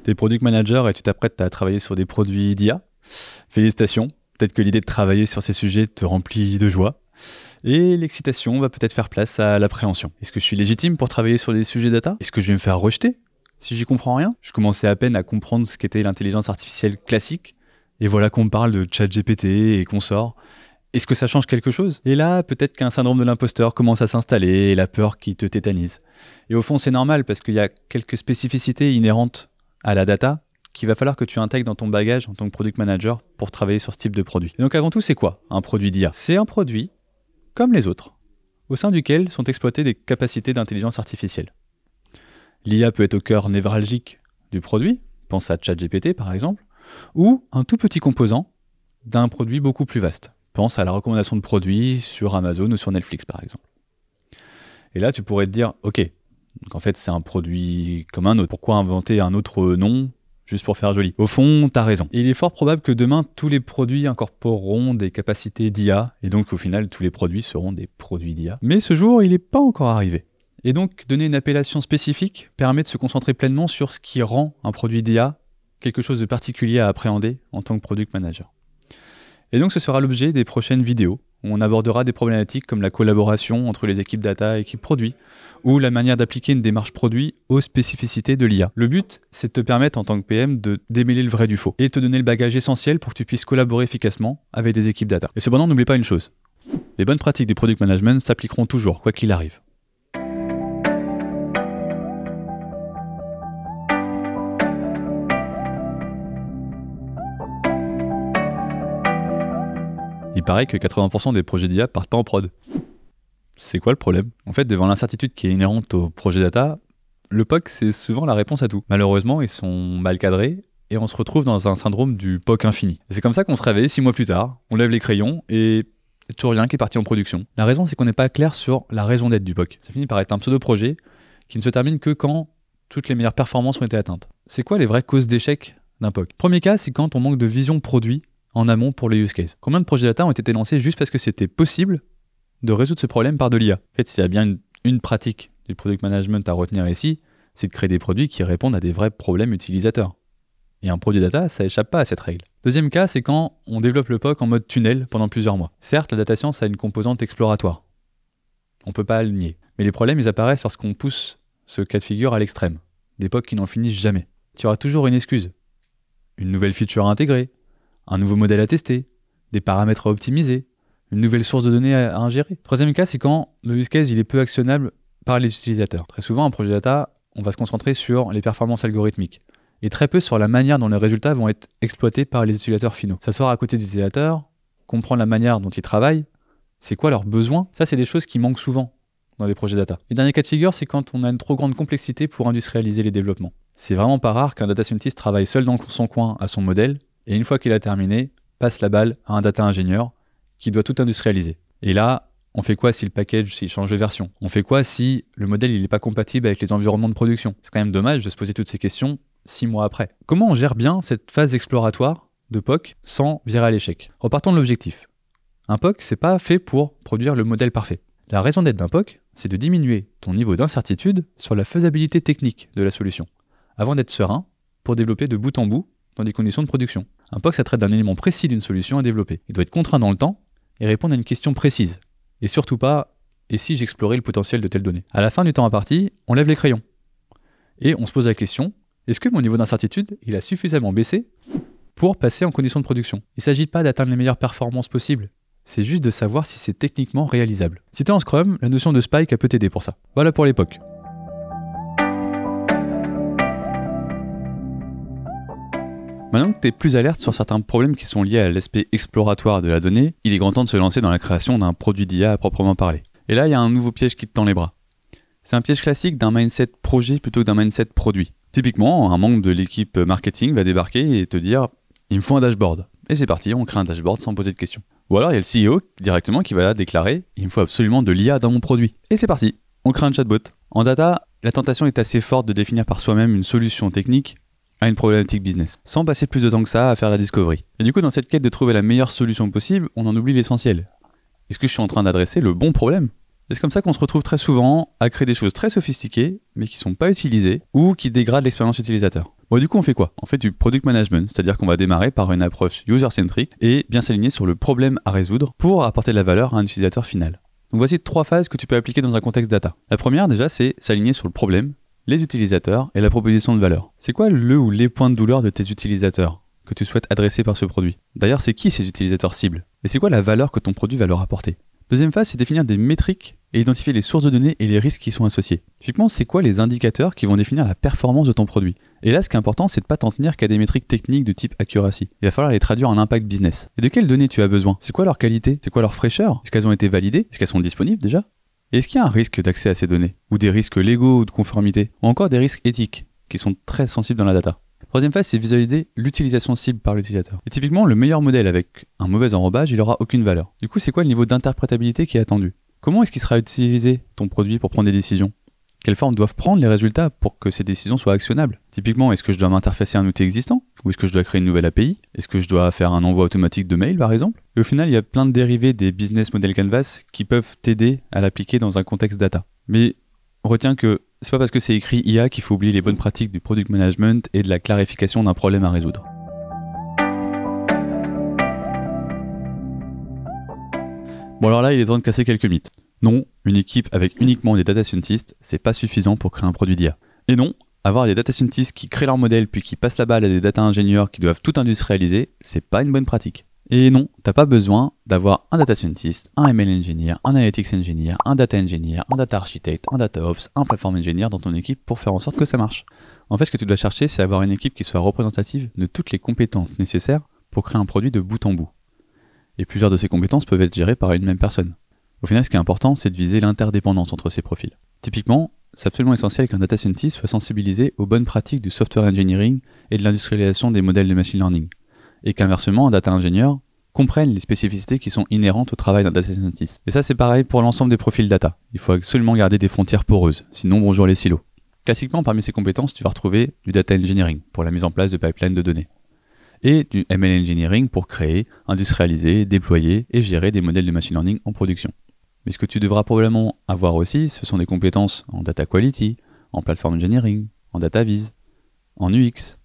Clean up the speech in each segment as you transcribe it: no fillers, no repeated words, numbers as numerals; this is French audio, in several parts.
T'es product manager et tu t'apprêtes à travailler sur des produits d'IA. Félicitations, peut-être que l'idée de travailler sur ces sujets te remplit de joie. Et l'excitation va peut-être faire place à l'appréhension. Est-ce que je suis légitime pour travailler sur des sujets data? Est-ce que je vais me faire rejeter si j'y comprends rien? Je commençais à peine à comprendre ce qu'était l'intelligence artificielle classique. Et voilà qu'on me parle de ChatGPT et consorts. Est-ce que ça change quelque chose? Et là, peut-être qu'un syndrome de l'imposteur commence à s'installer et la peur qui te tétanise. Et au fond, c'est normal parce qu'il y a quelques spécificités inhérentes à la data qu'il va falloir que tu intègres dans ton bagage en tant que product manager pour travailler sur ce type de produit. Et donc avant tout, c'est quoi un produit d'IA? C'est un produit comme les autres, au sein duquel sont exploitées des capacités d'intelligence artificielle. L'IA peut être au cœur névralgique du produit, pense à ChatGPT par exemple, ou un tout petit composant d'un produit beaucoup plus vaste. Pense à la recommandation de produits sur Amazon ou sur Netflix par exemple. Et là, tu pourrais te dire, ok, donc en fait c'est un produit comme un autre. Pourquoi inventer un autre nom juste pour faire joli? Au fond, t'as raison. Et il est fort probable que demain, tous les produits incorporeront des capacités d'IA, et donc au final, tous les produits seront des produits d'IA. Mais ce jour, il n'est pas encore arrivé. Et donc, donner une appellation spécifique permet de se concentrer pleinement sur ce qui rend un produit d'IA quelque chose de particulier à appréhender en tant que product manager. Et donc, ce sera l'objet des prochaines vidéos, où on abordera des problématiques comme la collaboration entre les équipes data et équipes produits, ou la manière d'appliquer une démarche produit aux spécificités de l'IA. Le but, c'est de te permettre en tant que PM de démêler le vrai du faux, et te donner le bagage essentiel pour que tu puisses collaborer efficacement avec des équipes data. Et cependant, n'oublie pas une chose, les bonnes pratiques des product management s'appliqueront toujours, quoi qu'il arrive. Il paraît que 80% des projets d'IA partent pas en prod. C'est quoi le problème? En fait, devant l'incertitude qui est inhérente au projet data, le POC, c'est souvent la réponse à tout. Malheureusement, ils sont mal cadrés et on se retrouve dans un syndrome du POC infini. Et c'est comme ça qu'on se réveille 6 mois plus tard, on lève les crayons et toujours rien qui est parti en production. La raison, c'est qu'on n'est pas clair sur la raison d'être du POC. Ça finit par être un pseudo-projet qui ne se termine que quand toutes les meilleures performances ont été atteintes. C'est quoi les vraies causes d'échec d'un POC? Premier cas, c'est quand on manque de vision produit en amont pour les use cases. Combien de projets data ont été lancés juste parce que c'était possible de résoudre ce problème par de l'IA? En fait, s'il y a bien une pratique du product management à retenir ici, c'est de créer des produits qui répondent à des vrais problèmes utilisateurs. Et un produit data, ça échappe pas à cette règle. Deuxième cas, c'est quand on développe le POC en mode tunnel pendant plusieurs mois. Certes, la data science a une composante exploratoire. On peut pas le nier. Mais les problèmes, ils apparaissent lorsqu'on pousse ce cas de figure à l'extrême. Des POC qui n'en finissent jamais. Tu auras toujours une excuse. Une nouvelle feature à intégrer, un nouveau modèle à tester, des paramètres à optimiser, une nouvelle source de données à ingérer. Troisième cas, c'est quand le use case il est peu actionnable par les utilisateurs. Très souvent, un projet data, on va se concentrer sur les performances algorithmiques et très peu sur la manière dont les résultats vont être exploités par les utilisateurs finaux. S'asseoir à côté des utilisateurs, comprendre la manière dont ils travaillent, c'est quoi leurs besoins, ça c'est des choses qui manquent souvent dans les projets data. Et dernier cas de figure, c'est quand on a une trop grande complexité pour industrialiser les développements. C'est vraiment pas rare qu'un data scientist travaille seul dans son coin à son modèle, et une fois qu'il a terminé, passe la balle à un data ingénieur qui doit tout industrialiser. Et là, on fait quoi si le package s'il change de version? On fait quoi si le modèle il n'est pas compatible avec les environnements de production? C'est quand même dommage de se poser toutes ces questions 6 mois après. Comment on gère bien cette phase exploratoire de POC sans virer à l'échec? Repartons de l'objectif. Un POC, c'est pas fait pour produire le modèle parfait. La raison d'être d'un POC, c'est de diminuer ton niveau d'incertitude sur la faisabilité technique de la solution, avant d'être serein pour développer de bout en bout dans des conditions de production. Un POC, ça traite d'un élément précis d'une solution à développer. Il doit être contraint dans le temps et répondre à une question précise. Et surtout pas, et si j'explorais le potentiel de telle donnée? À la fin du temps imparti, on lève les crayons. Et on se pose la question, est-ce que mon niveau d'incertitude, il a suffisamment baissé pour passer en conditions de production? Il ne s'agit pas d'atteindre les meilleures performances possibles. C'est juste de savoir si c'est techniquement réalisable. Si tu es en Scrum, la notion de spike peut t'aider pour ça. Voilà pour les POC. Maintenant que tu es plus alerte sur certains problèmes qui sont liés à l'aspect exploratoire de la donnée, il est grand temps de se lancer dans la création d'un produit d'IA à proprement parler. Et là, il y a un nouveau piège qui te tend les bras. C'est un piège classique d'un mindset projet plutôt que d'un mindset produit. Typiquement, un membre de l'équipe marketing va débarquer et te dire « il me faut un dashboard ». Et c'est parti, on crée un dashboard sans poser de questions. Ou alors il y a le CEO directement qui va déclarer « il me faut absolument de l'IA dans mon produit ». Et c'est parti, on crée un chatbot. En data, la tentation est assez forte de définir par soi-même une solution technique à une problématique business, sans passer plus de temps que ça à faire la discovery. Et du coup, dans cette quête de trouver la meilleure solution possible, on en oublie l'essentiel. Est-ce que je suis en train d'adresser le bon problème? C'est comme ça qu'on se retrouve très souvent à créer des choses très sophistiquées, mais qui ne sont pas utilisées, ou qui dégradent l'expérience utilisateur. Bon, du coup, on fait quoi? On fait du product management, c'est-à-dire qu'on va démarrer par une approche user-centric et bien s'aligner sur le problème à résoudre pour apporter de la valeur à un utilisateur final. Donc voici 3 phases que tu peux appliquer dans un contexte data. La première, déjà, c'est s'aligner sur le problème, les utilisateurs et la proposition de valeur. C'est quoi le ou les points de douleur de tes utilisateurs que tu souhaites adresser par ce produit? D'ailleurs, c'est qui ces utilisateurs cibles? Et c'est quoi la valeur que ton produit va leur apporter? Deuxième phase, c'est définir des métriques et identifier les sources de données et les risques qui sont associés. Typiquement, c'est quoi les indicateurs qui vont définir la performance de ton produit? Et là, ce qui est important, c'est de ne pas t'en tenir qu'à des métriques techniques de type accuracy. Il va falloir les traduire en impact business. Et de quelles données tu as besoin? C'est quoi leur qualité? C'est quoi leur fraîcheur? Est-ce qu'elles ont été validées? Est-ce qu'elles sont disponibles déjà? Et est-ce qu'il y a un risque d'accès à ces données? Ou des risques légaux ou de conformité? Ou encore des risques éthiques qui sont très sensibles dans la data? Troisième phase, c'est visualiser l'utilisation cible par l'utilisateur. Et typiquement, le meilleur modèle avec un mauvais enrobage, il n'aura aucune valeur. Du coup, c'est quoi le niveau d'interprétabilité qui est attendu? Comment est-ce qu'il sera utilisé, ton produit, pour prendre des décisions? Quelle forme doivent prendre les résultats pour que ces décisions soient actionnables? Typiquement, est-ce que je dois m'interfacer à un outil existant? Ou est-ce que je dois créer une nouvelle API? Est-ce que je dois faire un envoi automatique de mail, par exemple? Et au final, il y a plein de dérivés des business model canvas qui peuvent t'aider à l'appliquer dans un contexte data. Mais retiens que c'est pas parce que c'est écrit IA qu'il faut oublier les bonnes pratiques du product management et de la clarification d'un problème à résoudre. Bon, alors là, il est temps de casser quelques mythes. Non, une équipe avec uniquement des data scientists, c'est pas suffisant pour créer un produit d'IA. Et non, avoir des data scientists qui créent leur modèle puis qui passent la balle à des data ingénieurs qui doivent tout industrialiser, c'est pas une bonne pratique. Et non, t'as pas besoin d'avoir un data scientist, un ML engineer, un analytics engineer, un data engineer, un data architect, un data ops, un platform engineer dans ton équipe pour faire en sorte que ça marche. En fait, ce que tu dois chercher, c'est avoir une équipe qui soit représentative de toutes les compétences nécessaires pour créer un produit de bout en bout. Et plusieurs de ces compétences peuvent être gérées par une même personne. Au final, ce qui est important, c'est de viser l'interdépendance entre ces profils. Typiquement, c'est absolument essentiel qu'un data scientist soit sensibilisé aux bonnes pratiques du software engineering et de l'industrialisation des modèles de machine learning. Et qu'inversement, un data ingénieur comprenne les spécificités qui sont inhérentes au travail d'un data scientist. Et ça, c'est pareil pour l'ensemble des profils data. Il faut absolument garder des frontières poreuses, sinon bonjour les silos. Classiquement, parmi ces compétences, tu vas retrouver du data engineering pour la mise en place de pipelines de données. Et du ML engineering pour créer, industrialiser, déployer et gérer des modèles de machine learning en production. Mais ce que tu devras probablement avoir aussi, ce sont des compétences en data quality, en platform engineering, en data viz, en UX,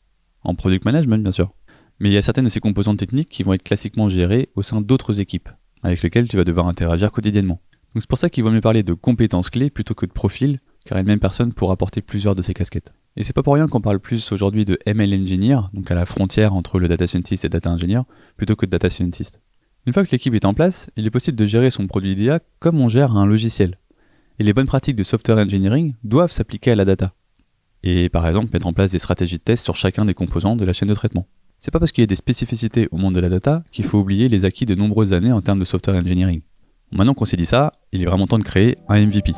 en product management bien sûr. Mais il y a certaines de ces composantes techniques qui vont être classiquement gérées au sein d'autres équipes, avec lesquelles tu vas devoir interagir quotidiennement. Donc c'est pour ça qu'il vaut mieux parler de compétences clés plutôt que de profils, car une même personne pourra porter plusieurs de ces casquettes. Et c'est pas pour rien qu'on parle plus aujourd'hui de ML engineer, donc à la frontière entre le data scientist et data engineer, plutôt que de data scientist. Une fois que l'équipe est en place, il est possible de gérer son produit d'IA comme on gère un logiciel. Et les bonnes pratiques de software engineering doivent s'appliquer à la data. Et par exemple, mettre en place des stratégies de test sur chacun des composants de la chaîne de traitement. C'est pas parce qu'il y a des spécificités au monde de la data qu'il faut oublier les acquis de nombreuses années en termes de software engineering. Bon, maintenant qu'on s'est dit ça, il est vraiment temps de créer un MVP.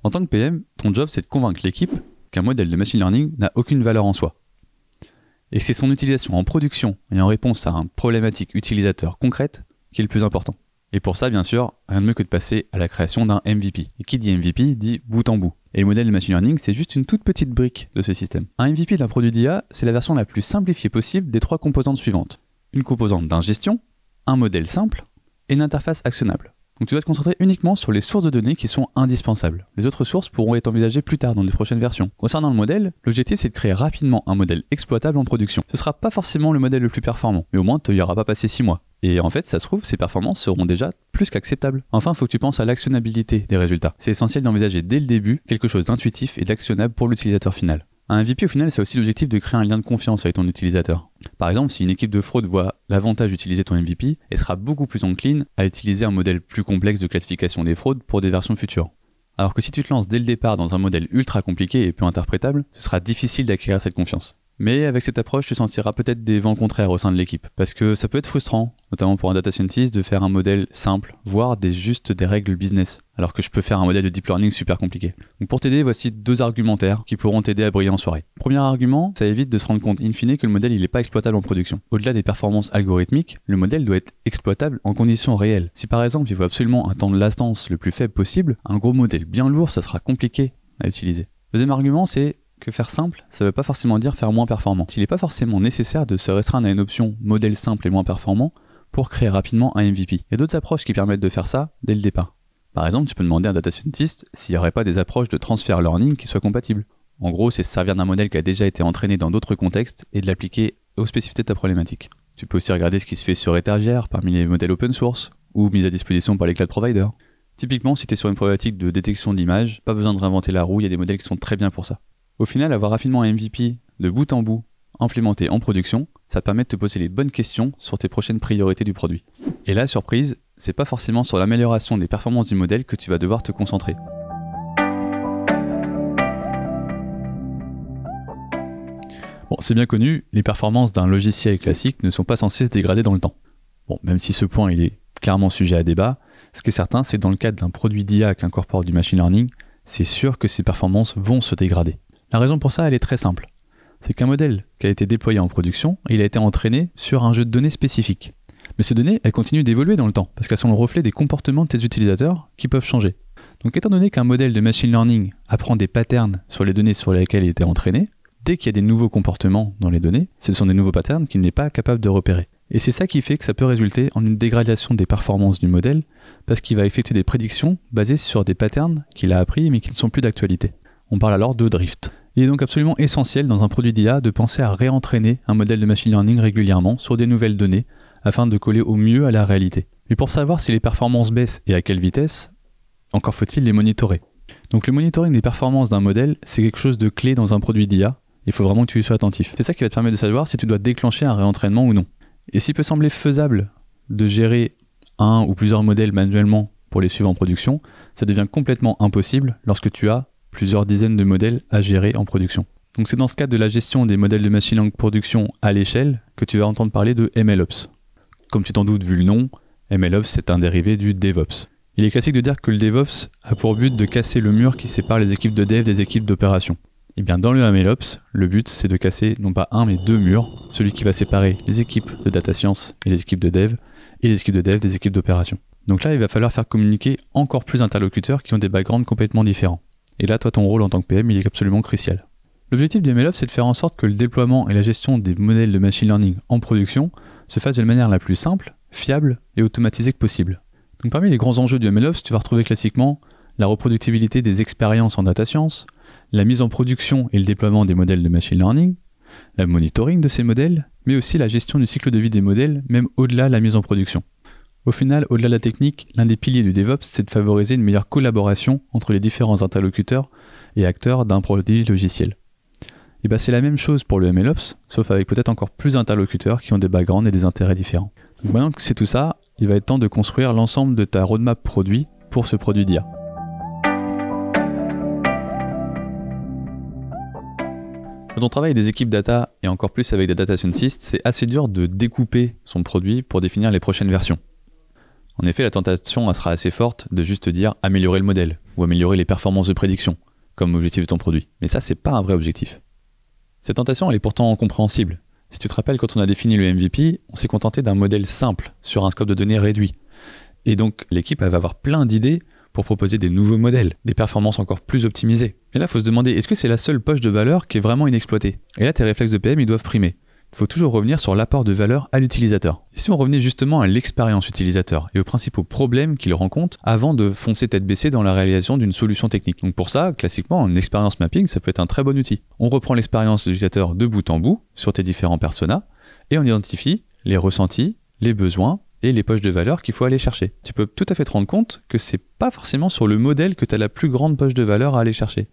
En tant que PM, ton job c'est de convaincre l'équipe qu'un modèle de machine learning n'a aucune valeur en soi. Et c'est son utilisation en production et en réponse à une problématique utilisateur concrète qui est le plus important. Et pour ça, bien sûr, rien de mieux que de passer à la création d'un MVP. Et qui dit MVP dit bout en bout. Et le modèle de machine learning, c'est juste une toute petite brique de ce système. Un MVP d'un produit d'IA, c'est la version la plus simplifiée possible des 3 composantes suivantes. Une composante d'ingestion, un modèle simple et une interface actionnable. Donc tu dois te concentrer uniquement sur les sources de données qui sont indispensables. Les autres sources pourront être envisagées plus tard dans des prochaines versions. Concernant le modèle, l'objectif c'est de créer rapidement un modèle exploitable en production. Ce sera pas forcément le modèle le plus performant, mais au moins tu n'y auras pas passé 6 mois. Et en fait, ça se trouve, ces performances seront déjà plus qu'acceptables. Enfin, il faut que tu penses à l'actionnabilité des résultats. C'est essentiel d'envisager dès le début quelque chose d'intuitif et d'actionnable pour l'utilisateur final. Un MVP au final, c'est aussi l'objectif de créer un lien de confiance avec ton utilisateur. Par exemple, si une équipe de fraude voit l'avantage d'utiliser ton MVP, elle sera beaucoup plus encline à utiliser un modèle plus complexe de classification des fraudes pour des versions futures. Alors que si tu te lances dès le départ dans un modèle ultra compliqué et peu interprétable, ce sera difficile d'acquérir cette confiance. Mais avec cette approche, tu sentiras peut-être des vents contraires au sein de l'équipe, parce que ça peut être frustrant, notamment pour un data scientist, de faire un modèle simple, voire juste des règles business, alors que je peux faire un modèle de deep learning super compliqué. Donc pour t'aider, voici 2 argumentaires qui pourront t'aider à briller en soirée. Premier argument, ça évite de se rendre compte in fine que le modèle il n'est pas exploitable en production. Au-delà des performances algorithmiques, le modèle doit être exploitable en conditions réelles. Si par exemple il faut absolument un temps de latence le plus faible possible, un gros modèle bien lourd, ça sera compliqué à utiliser. Deuxième argument, c'est que faire simple, ça ne veut pas forcément dire faire moins performant. Il n'est pas forcément nécessaire de se restreindre à une option modèle simple et moins performant pour créer rapidement un MVP. Il y a d'autres approches qui permettent de faire ça dès le départ. Par exemple, tu peux demander à un data scientist s'il n'y aurait pas des approches de transfer learning qui soient compatibles. En gros, c'est se servir d'un modèle qui a déjà été entraîné dans d'autres contextes et de l'appliquer aux spécificités de ta problématique. Tu peux aussi regarder ce qui se fait sur étagère parmi les modèles open source ou mis à disposition par les cloud providers. Typiquement, si tu es sur une problématique de détection d'images, pas besoin de réinventer la roue, il y a des modèles qui sont très bien pour ça. Au final, avoir rapidement un MVP de bout en bout implémenté en production, ça te permet de te poser les bonnes questions sur tes prochaines priorités du produit. Et là, surprise, c'est pas forcément sur l'amélioration des performances du modèle que tu vas devoir te concentrer. Bon, c'est bien connu, les performances d'un logiciel classique ne sont pas censées se dégrader dans le temps. Bon, même si ce point il est clairement sujet à débat, ce qui est certain, c'est que dans le cadre d'un produit d'IA qui incorpore du machine learning, c'est sûr que ces performances vont se dégrader. La raison pour ça, elle est très simple. C'est qu'un modèle qui a été déployé en production, il a été entraîné sur un jeu de données spécifique. Mais ces données, elles continuent d'évoluer dans le temps, parce qu'elles sont le reflet des comportements de tes utilisateurs qui peuvent changer. Donc étant donné qu'un modèle de machine learning apprend des patterns sur les données sur lesquelles il était entraîné, dès qu'il y a des nouveaux comportements dans les données, ce sont des nouveaux patterns qu'il n'est pas capable de repérer. Et c'est ça qui fait que ça peut résulter en une dégradation des performances du modèle, parce qu'il va effectuer des prédictions basées sur des patterns qu'il a appris mais qui ne sont plus d'actualité. On parle alors de drift. Il est donc absolument essentiel dans un produit d'IA de penser à réentraîner un modèle de machine learning régulièrement sur des nouvelles données afin de coller au mieux à la réalité. Mais pour savoir si les performances baissent et à quelle vitesse, encore faut-il les monitorer. Donc le monitoring des performances d'un modèle, c'est quelque chose de clé dans un produit d'IA. Il faut vraiment que tu y sois attentif. C'est ça qui va te permettre de savoir si tu dois déclencher un réentraînement ou non. Et s'il peut sembler faisable de gérer un ou plusieurs modèles manuellement pour les suivre en production, ça devient complètement impossible lorsque tu as plusieurs dizaines de modèles à gérer en production. Donc c'est dans ce cadre de la gestion des modèles de machine learning production à l'échelle que tu vas entendre parler de MLOps. Comme tu t'en doutes vu le nom, MLOps c'est un dérivé du DevOps. Il est classique de dire que le DevOps a pour but de casser le mur qui sépare les équipes de dev des équipes d'opération. Et bien dans le MLOps, le but c'est de casser non pas un mais deux murs, celui qui va séparer les équipes de data science et les équipes de dev, et les équipes de dev des équipes d'opération. Donc là il va falloir faire communiquer encore plus d'interlocuteurs qui ont des backgrounds complètement différents. Et là toi ton rôle en tant que PM il est absolument crucial. L'objectif du MLOps c'est de faire en sorte que le déploiement et la gestion des modèles de machine learning en production se fassent de la manière la plus simple, fiable et automatisée que possible. Donc parmi les grands enjeux du MLOps, tu vas retrouver classiquement la reproductibilité des expériences en data science, la mise en production et le déploiement des modèles de machine learning, le monitoring de ces modèles, mais aussi la gestion du cycle de vie des modèles, même au-delà de la mise en production. Au final, au-delà de la technique, l'un des piliers du DevOps, c'est de favoriser une meilleure collaboration entre les différents interlocuteurs et acteurs d'un produit logiciel. Et bien c'est la même chose pour le MLOps, sauf avec peut-être encore plus d'interlocuteurs qui ont des backgrounds et des intérêts différents. Donc maintenant que c'est tout ça, il va être temps de construire l'ensemble de ta roadmap produit pour ce produit d'IA. Quand on travaille avec des équipes data, et encore plus avec des data scientists, c'est assez dur de découper son produit pour définir les prochaines versions. En effet, la tentation sera assez forte de juste dire améliorer le modèle, ou améliorer les performances de prédiction, comme objectif de ton produit. Mais ça, c'est pas un vrai objectif. Cette tentation, elle est pourtant compréhensible. Si tu te rappelles, quand on a défini le MVP, on s'est contenté d'un modèle simple, sur un scope de données réduit. Et donc, l'équipe elle va avoir plein d'idées pour proposer des nouveaux modèles, des performances encore plus optimisées. Et là, il faut se demander, est-ce que c'est la seule poche de valeur qui est vraiment inexploitée? Et là, tes réflexes de PM, ils doivent primer. Il faut toujours revenir sur l'apport de valeur à l'utilisateur. Et si on revenait justement à l'expérience utilisateur et aux principaux problèmes qu'il rencontre avant de foncer tête baissée dans la réalisation d'une solution technique. Donc pour ça, classiquement, un expérience mapping, ça peut être un très bon outil. On reprend l'expérience utilisateur de bout en bout sur tes différents personas et on identifie les ressentis, les besoins et les poches de valeur qu'il faut aller chercher. Tu peux tout à fait te rendre compte que c'est pas forcément sur le modèle que tu as la plus grande poche de valeur à aller chercher.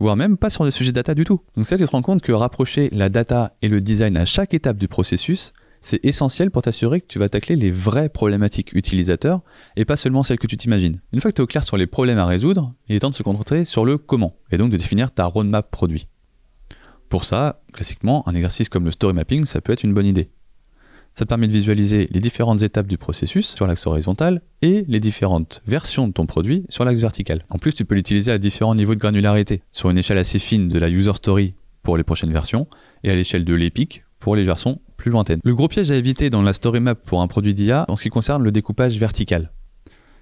Voire même pas sur des sujets data du tout. Donc ça, tu te rends compte que rapprocher la data et le design à chaque étape du processus, c'est essentiel pour t'assurer que tu vas tacler les vraies problématiques utilisateurs et pas seulement celles que tu t'imagines. Une fois que tu es au clair sur les problèmes à résoudre, il est temps de se concentrer sur le comment et donc de définir ta roadmap produit. Pour ça, classiquement, un exercice comme le story mapping, ça peut être une bonne idée. Ça te permet de visualiser les différentes étapes du processus sur l'axe horizontal et les différentes versions de ton produit sur l'axe vertical. En plus, tu peux l'utiliser à différents niveaux de granularité, sur une échelle assez fine de la user story pour les prochaines versions et à l'échelle de l'epic pour les versions plus lointaines. Le gros piège à éviter dans la story map pour un produit d'IA en ce qui concerne le découpage vertical.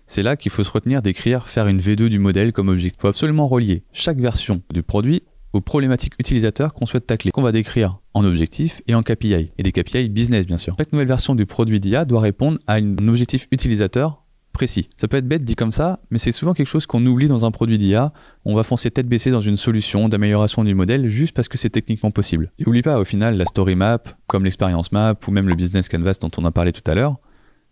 C'est là qu'il faut se retenir d'écrire faire une V2 du modèle comme objectif. Il faut absolument relier chaque version du produit aux problématiques utilisateurs qu'on souhaite tacler, qu'on va décrire en objectif et en KPI, et des KPI business bien sûr. Chaque nouvelle version du produit d'IA doit répondre à un objectif utilisateur précis. Ça peut être bête dit comme ça, mais c'est souvent quelque chose qu'on oublie dans un produit d'IA. On va foncer tête baissée dans une solution d'amélioration du modèle juste parce que c'est techniquement possible. Et oublie pas, au final, la story map, comme l'expérience map ou même le business canvas dont on a parlé tout à l'heure,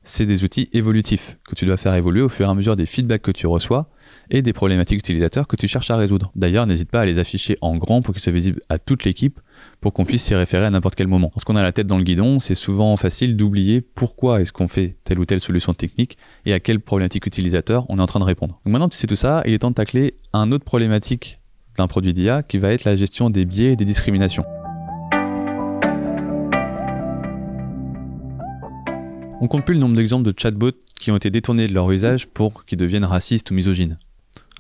c'est des outils évolutifs que tu dois faire évoluer au fur et à mesure des feedbacks que tu reçois et des problématiques utilisateurs que tu cherches à résoudre. D'ailleurs, n'hésite pas à les afficher en grand pour qu'ils soient visibles à toute l'équipe pour qu'on puisse s'y référer à n'importe quel moment. Lorsqu'on a la tête dans le guidon, c'est souvent facile d'oublier pourquoi est-ce qu'on fait telle ou telle solution technique et à quelle problématique utilisateur on est en train de répondre. Donc maintenant que tu sais tout ça, il est temps de tacler un autre problématique d'un produit d'IA qui va être la gestion des biais et des discriminations. On compte plus le nombre d'exemples de chatbots qui ont été détournés de leur usage pour qu'ils deviennent racistes ou misogynes.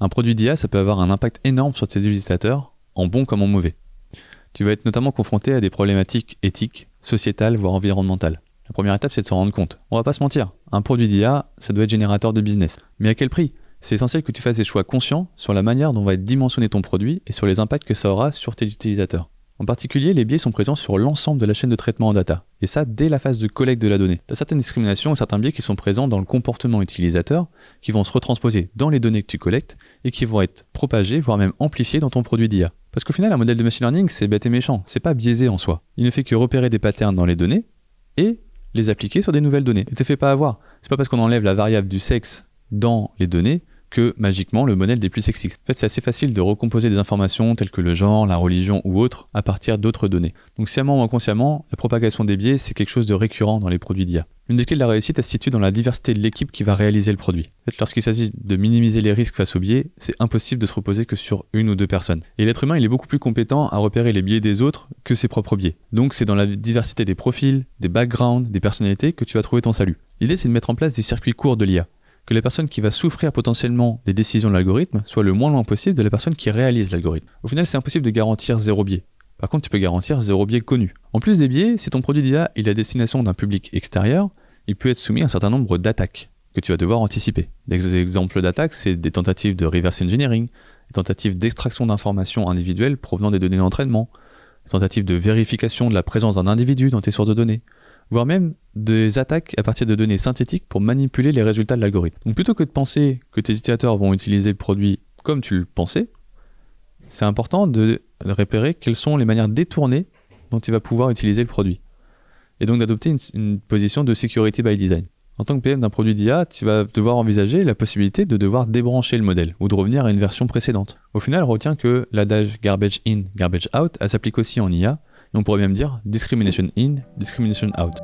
Un produit d'IA, ça peut avoir un impact énorme sur tes utilisateurs, en bon comme en mauvais. Tu vas être notamment confronté à des problématiques éthiques, sociétales, voire environnementales. La première étape, c'est de s'en rendre compte. On va pas se mentir, un produit d'IA, ça doit être générateur de business. Mais à quel prix ? C'est essentiel que tu fasses des choix conscients sur la manière dont va être dimensionné ton produit et sur les impacts que ça aura sur tes utilisateurs. En particulier, les biais sont présents sur l'ensemble de la chaîne de traitement en data, et ça dès la phase de collecte de la donnée. Tu as certaines discriminations et certains biais qui sont présents dans le comportement utilisateur, qui vont se retransposer dans les données que tu collectes, et qui vont être propagés, voire même amplifiés dans ton produit d'IA. Parce qu'au final, un modèle de machine learning, c'est bête et méchant, c'est pas biaisé en soi. Il ne fait que repérer des patterns dans les données, et les appliquer sur des nouvelles données. Et te fais pas avoir. C'est pas parce qu'on enlève la variable du sexe dans les données que magiquement le modèle n'est plus sexiste. En fait, c'est assez facile de recomposer des informations telles que le genre, la religion ou autre à partir d'autres données. Donc sciemment ou inconsciemment, la propagation des biais, c'est quelque chose de récurrent dans les produits d'IA. Une des clés de la réussite, elle se situe dans la diversité de l'équipe qui va réaliser le produit. En fait, lorsqu'il s'agit de minimiser les risques face aux biais, c'est impossible de se reposer que sur une ou deux personnes. Et l'être humain, il est beaucoup plus compétent à repérer les biais des autres que ses propres biais. Donc c'est dans la diversité des profils, des backgrounds, des personnalités que tu vas trouver ton salut. L'idée, c'est de mettre en place des circuits courts de l'IA. Que la personne qui va souffrir potentiellement des décisions de l'algorithme soit le moins loin possible de la personne qui réalise l'algorithme. Au final, c'est impossible de garantir zéro biais. Par contre, tu peux garantir zéro biais connu. En plus des biais, si ton produit d'IA est à destination d'un public extérieur, il peut être soumis à un certain nombre d'attaques que tu vas devoir anticiper. Des exemples d'attaques, c'est des tentatives de reverse engineering, des tentatives d'extraction d'informations individuelles provenant des données d'entraînement, des tentatives de vérification de la présence d'un individu dans tes sources de données, voire même des attaques à partir de données synthétiques pour manipuler les résultats de l'algorithme. Donc plutôt que de penser que tes utilisateurs vont utiliser le produit comme tu le pensais, c'est important de repérer quelles sont les manières détournées dont tu vas pouvoir utiliser le produit. Et donc d'adopter une position de security by design. En tant que PM d'un produit d'IA, tu vas devoir envisager la possibilité de devoir débrancher le modèle ou de revenir à une version précédente. Au final, retiens que l'adage garbage in, garbage out, elle s'applique aussi en IA. Et on pourrait même dire discrimination in, discrimination out.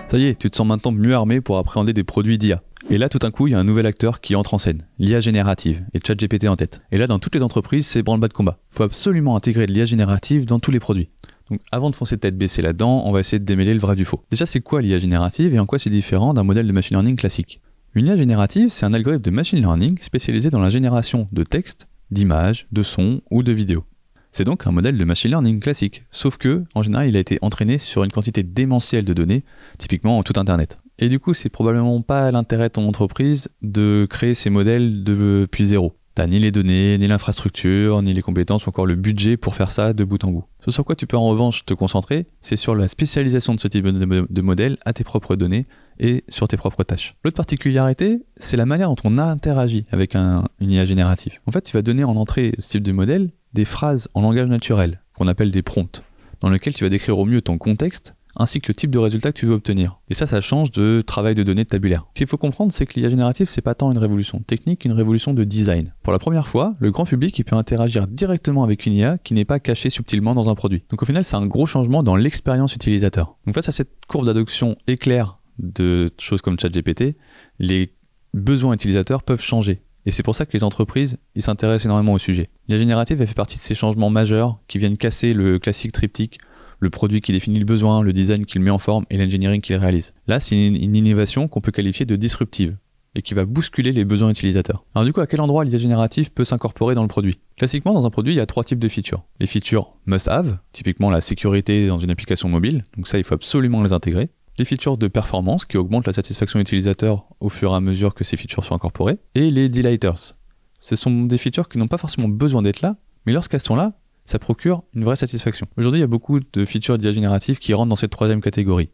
Ça y est, tu te sens maintenant mieux armé pour appréhender des produits d'IA. Et là, tout d'un coup, il y a un nouvel acteur qui entre en scène, l'IA générative, et ChatGPT en tête. Et là, dans toutes les entreprises, c'est branle-bas de combat. Il faut absolument intégrer de l'IA générative dans tous les produits. Donc avant de foncer tête baissée là-dedans, on va essayer de démêler le vrai du faux. Déjà, c'est quoi l'IA générative et en quoi c'est différent d'un modèle de machine learning classique ? Une IA générative, c'est un algorithme de machine learning spécialisé dans la génération de textes, d'images, de sons ou de vidéos. C'est donc un modèle de machine learning classique, sauf que, en général, il a été entraîné sur une quantité démentielle de données, typiquement tout Internet. Et du coup, c'est probablement pas l'intérêt de ton entreprise de créer ces modèles depuis zéro. T'as ni les données, ni l'infrastructure, ni les compétences, ou encore le budget pour faire ça de bout en bout. Ce sur quoi tu peux en revanche te concentrer, c'est sur la spécialisation de ce type de modèle à tes propres données et sur tes propres tâches. L'autre particularité, c'est la manière dont on interagit avec une IA générative. En fait, tu vas donner en entrée de ce type de modèle des phrases en langage naturel, qu'on appelle des prompts, dans lesquels tu vas décrire au mieux ton contexte, ainsi que le type de résultat que tu veux obtenir. Et ça change de travail de données tabulaire. Ce qu'il faut comprendre, c'est que l'IA générative, c'est pas tant une révolution technique qu'une révolution de design. Pour la première fois, le grand public il peut interagir directement avec une IA qui n'est pas cachée subtilement dans un produit. Donc au final, c'est un gros changement dans l'expérience utilisateur. Donc face à cette courbe d'adoption éclair de choses comme ChatGPT, les besoins utilisateurs peuvent changer. Et c'est pour ça que les entreprises, ils s'intéressent énormément au sujet. L'IA générative, elle fait partie de ces changements majeurs qui viennent casser le classique triptyque, le produit qui définit le besoin, le design qui le met en forme et l'engineering qui le réalise. Là, c'est une innovation qu'on peut qualifier de disruptive et qui va bousculer les besoins utilisateurs. Alors du coup, à quel endroit l'IA générative peut s'incorporer dans le produit ? Classiquement, dans un produit, il y a 3 types de features. Les features must-have, typiquement la sécurité dans une application mobile, donc ça, il faut absolument les intégrer. Les features de performance qui augmentent la satisfaction utilisateur au fur et à mesure que ces features sont incorporées. Et les delighters. Ce sont des features qui n'ont pas forcément besoin d'être là, mais lorsqu'elles sont là, ça procure une vraie satisfaction. Aujourd'hui, il y a beaucoup de features d'IA générative qui rentrent dans cette 3e catégorie.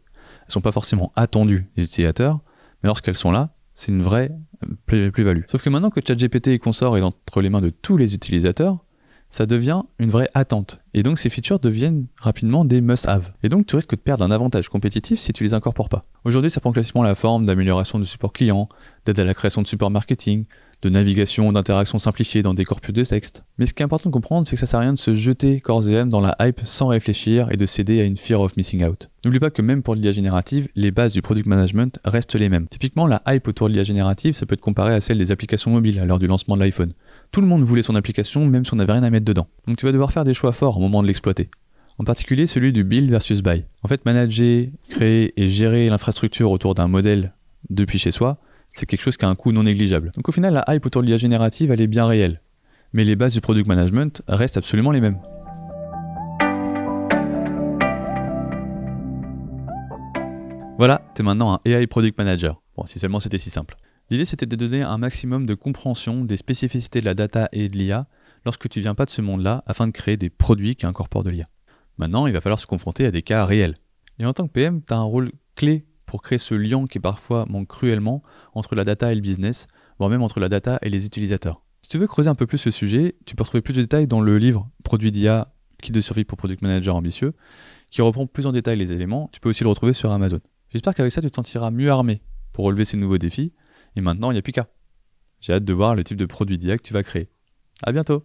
elles sont pas forcément attendues des utilisateurs, mais lorsqu'elles sont là, c'est une vraie plus-value. Sauf que maintenant que ChatGPT et consort est entre les mains de tous les utilisateurs, ça devient une vraie attente. Et donc ces features deviennent rapidement des must-have. Et donc tu risques de perdre un avantage compétitif si tu les incorpores pas. Aujourd'hui, ça prend classiquement la forme d'amélioration du support client, d'aide à la création de support marketing, de navigation, d'interaction simplifiée dans des corpus de texte. Mais ce qui est important de comprendre, c'est que ça sert à rien de se jeter corps et âme dans la hype sans réfléchir et de céder à une fear of missing out. N'oublie pas que même pour l'IA générative, les bases du product management restent les mêmes. Typiquement, la hype autour de l'IA générative, ça peut être comparé à celle des applications mobiles à l'heure du lancement de l'iPhone. Tout le monde voulait son application, même si on n'avait rien à mettre dedans. Donc tu vas devoir faire des choix forts au moment de l'exploiter. En particulier celui du build versus buy. En fait, manager, créer et gérer l'infrastructure autour d'un modèle depuis chez soi, c'est quelque chose qui a un coût non négligeable. Donc au final, la hype autour de l'IA générative, elle est bien réelle. Mais les bases du product management restent absolument les mêmes. Voilà, t'es maintenant un AI Product Manager. Bon, si seulement c'était si simple. L'idée, c'était de donner un maximum de compréhension des spécificités de la data et de l'IA lorsque tu viens pas de ce monde-là, afin de créer des produits qui incorporent de l'IA. Maintenant, il va falloir se confronter à des cas réels. Et en tant que PM, tu as un rôle clé pour créer ce lien qui parfois manque cruellement entre la data et le business, voire même entre la data et les utilisateurs. Si tu veux creuser un peu plus ce sujet, tu peux retrouver plus de détails dans le livre Produits d'IA, Kit de survie pour Product Manager ambitieux, qui reprend plus en détail les éléments. Tu peux aussi le retrouver sur Amazon. J'espère qu'avec ça, tu te sentiras mieux armé pour relever ces nouveaux défis. Et maintenant, il n'y a plus qu'à. J'ai hâte de voir le type de produit d'IA que tu vas créer. À bientôt!